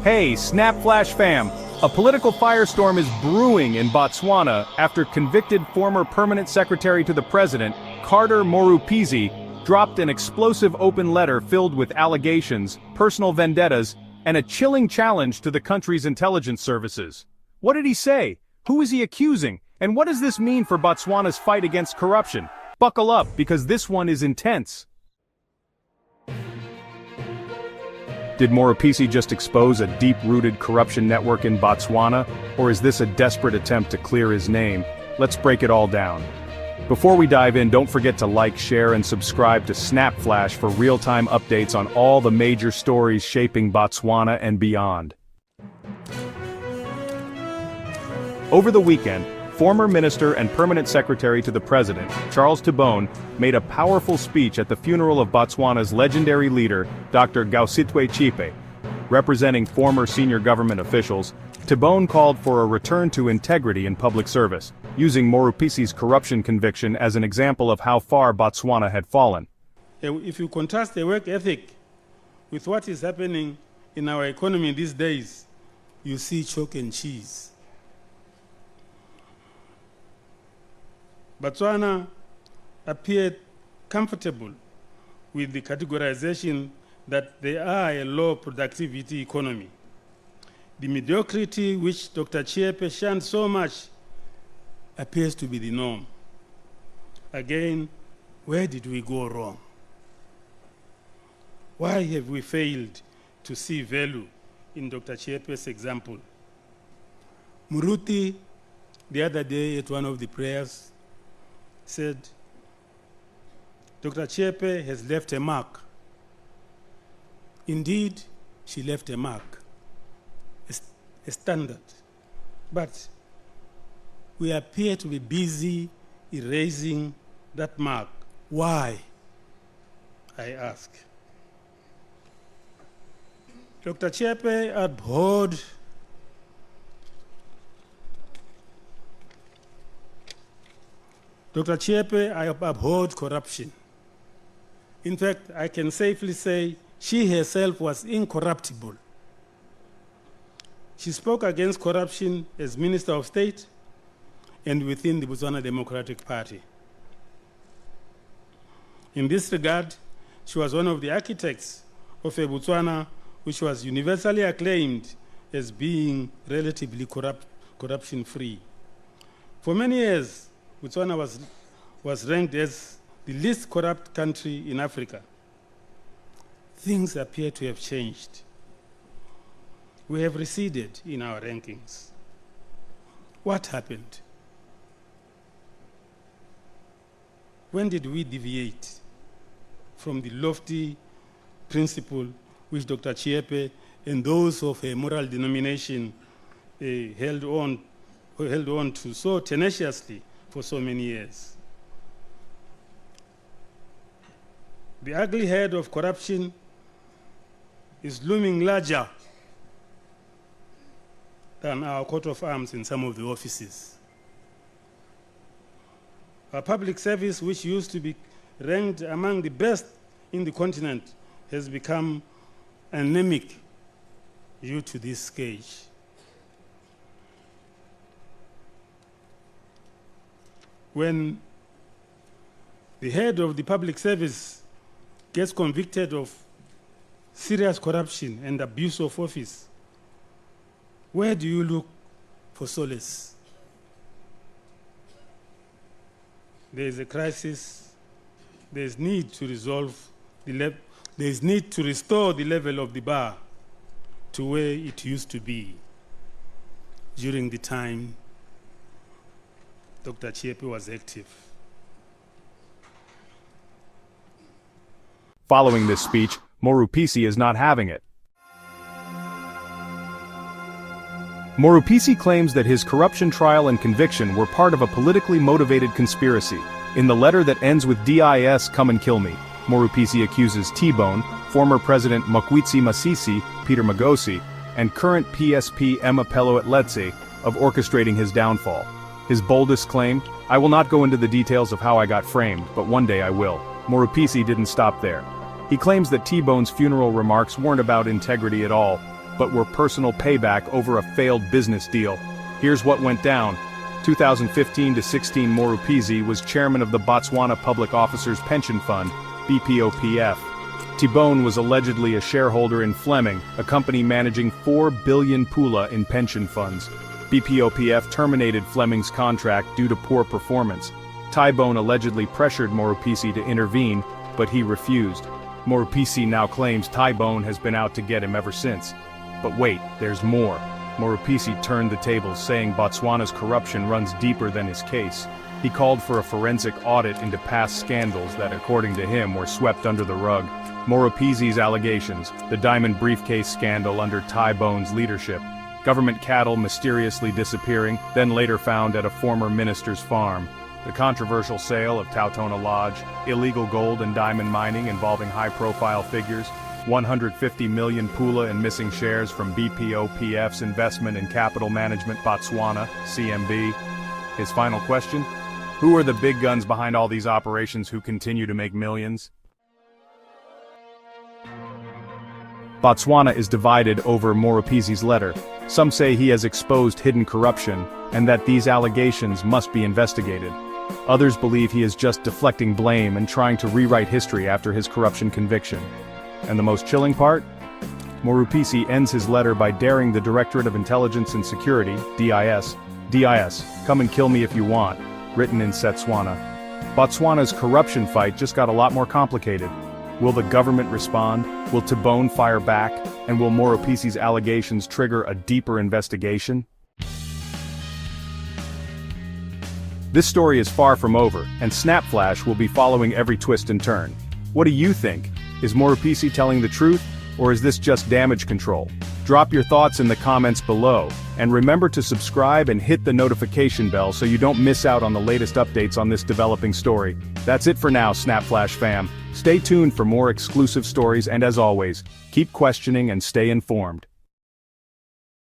Hey, SnapFlash fam! A political firestorm is brewing in Botswana after convicted former permanent secretary to the president, Carter Morupisi, dropped an explosive open letter filled with allegations, personal vendettas, and a chilling challenge to the country's intelligence services. What did he say? Who is he accusing? And what does this mean for Botswana's fight against corruption? Buckle up, because this one is intense. Did Morupisi just expose a deep-rooted corruption network in Botswana, or is this a desperate attempt to clear his name? Let's break it all down. Before we dive in, don't forget to like, share, and subscribe to SnapFlash for real-time updates on all the major stories shaping Botswana and beyond. Over the weekend, former minister and permanent secretary to the president, Charles Tibone, made a powerful speech at the funeral of Botswana's legendary leader, Dr. Gausitwe Chipe. Representing former senior government officials, Tibone called for a return to integrity in public service, using Morupisi's corruption conviction as an example of how far Botswana had fallen. If you contrast the work ethic with what is happening in our economy these days, you see chalk and cheese. Botswana appeared comfortable with the categorization that they are a low productivity economy. The mediocrity which Dr. Chipe shunned so much appears to be the norm. Again, where did we go wrong? Why have we failed to see value in Dr. Chipe's example? Muruti, the other day at one of the prayers, said, Dr. Chipe has left a mark. Indeed, she left a mark, a standard. But we appear to be busy erasing that mark. Why? I ask. Dr. Chipe abhorred corruption. In fact, I can safely say she herself was incorruptible. She spoke against corruption as Minister of State and within the Botswana Democratic Party. In this regard, she was one of the architects of a Botswana which was universally acclaimed as being relatively corruption-free. For many years, Botswana was ranked as the least corrupt country in Africa. Things appear to have changed. We have receded in our rankings. What happened? When did we deviate from the lofty principle which Dr. Chipe and those of a moral denomination held on to so tenaciously for so many years? The ugly head of corruption is looming larger than our coat of arms in some of the offices. Our public service, which used to be ranked among the best in the continent, has become anemic due to this scourge. When the head of the public service gets convicted of serious corruption and abuse of office, where do you look for solace? There is a crisis. There is need to resolve there is need to restore the level of the bar to where it used to be during the time Dr. Chipe was active. Following this speech, Morupisi is not having it. Morupisi claims that his corruption trial and conviction were part of a politically motivated conspiracy. In the letter that ends with DIS, come and kill me, Morupisi accuses Tibone, former President Mokwitsi Masisi, Peter Magosi, and current PSP Emma Pello-Atletse of orchestrating his downfall. His boldest claim, I will not go into the details of how I got framed, but one day I will. Morupisi didn't stop there. He claims that Tibone's funeral remarks weren't about integrity at all, but were personal payback over a failed business deal. Here's what went down. 2015 to 16, Morupisi was chairman of the Botswana Public Officers Pension Fund, BPOPF. Tibone was allegedly a shareholder in Fleming, a company managing 4 billion pula in pension funds. BPOPF terminated Fleming's contract due to poor performance. Tibone allegedly pressured Morupisi to intervene, but he refused. Morupisi now claims Tibone has been out to get him ever since. But wait, there's more. Morupisi turned the tables, saying Botswana's corruption runs deeper than his case. He called for a forensic audit into past scandals that, according to him, were swept under the rug. Morupisi's allegations, the diamond briefcase scandal under Tibone's leadership, government cattle mysteriously disappearing, then later found at a former minister's farm, the controversial sale of Tautona Lodge, illegal gold and diamond mining involving high-profile figures, 150 million pula in missing shares from BPOPF's investment in Capital Management Botswana, CMB. His final question? Who are the big guns behind all these operations who continue to make millions? Botswana is divided over Morupisi's letter. Some say he has exposed hidden corruption, and that these allegations must be investigated. Others believe he is just deflecting blame and trying to rewrite history after his corruption conviction. And the most chilling part? Morupisi ends his letter by daring the Directorate of Intelligence and Security, DIS, come and kill me if you want, written in Setswana. Botswana's corruption fight just got a lot more complicated. Will the government respond? Will Tibone fire back? And will Morupisi's allegations trigger a deeper investigation? This story is far from over, and SnapFlash will be following every twist and turn. What do you think? Is Morupisi telling the truth, or is this just damage control? Drop your thoughts in the comments below, and remember to subscribe and hit the notification bell so you don't miss out on the latest updates on this developing story. That's it for now, SnapFlash fam. Stay tuned for more exclusive stories, and as always, keep questioning and stay informed.